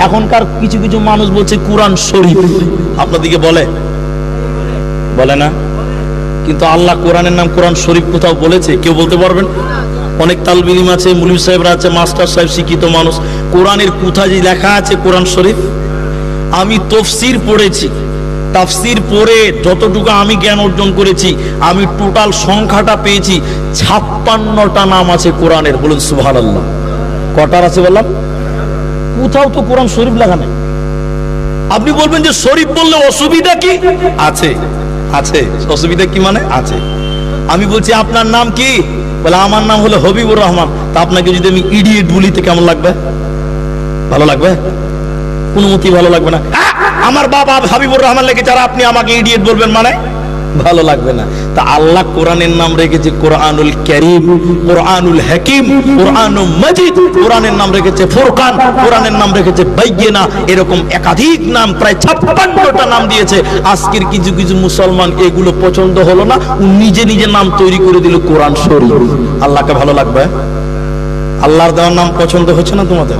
এখনকার কিছু কিছু মানুষ বলছে কোরআন শরীফ, আপনাদেরকে বলে বলে না? কিন্তু আল্লাহ কোরআনের নাম কোরআন শরীফ কোথাও বলেছে? কেউ বলতে পারবেন? অনেক তালিব ইলম আছে, মুফতি সাহেবরা আছে, মাস্টার সাহেব, শিক্ষিত মানুষ, কোরআনের কোথায় যে লেখা আছে কোরআন শরীফ? আমি তাফসীর পড়েছি, তাফসীর পড়ে যতটুকু আমি জ্ঞান অর্জন করেছি, আমি টোটাল সংখ্যাটা পেয়েছি 56টা নাম আছে কোরআনের। বলুন সুবহানাল্লাহ। কটার আছে বললাম? কোথাও তো কোরআন শরীফ লেখা নেই। আপনি বলবেন যে শরীফ বললে অসুবিধা কি? আছে, আছে। অসুবিধা কি মানে? আছে। আমি বলছি আপনার নাম কি? বলে আমার নাম হলো হবিবুর রহমান। তা আপনাকে যদি আমি ইডিয়েট বলি তো কেমন লাগবে? ভালো লাগবে? কোনো মতেই ভালো লাগবে না। আমার বাবা হাবিবুর রহমান লিখেছে আর আপনি আমাকে ইডিয়েট বলবেন, মানে ভালো লাগবে না। তা আল্লাহ কোরআনের নাম রেখেছে কোরআনুল কারীম, কোরআনুল হাকিম, কোরআনুল মাজিদ, কোরআনের নাম রেখেছে ফুরকান, কোরআনের নাম রেখেছে বাইয়িনা। এরকম একাধিক নাম, প্রায় 56টা নাম দিয়েছে। আজকের কিছু কিছু মুসলমান এগুলো পছন্দ হলো না, নিজে নিজে নাম তৈরি করে দিল কোরআন শরীফ। আল্লাহকে ভালো লাগবে? আল্লাহর দেওয়ার নাম পছন্দ হচ্ছে না তোমাদের?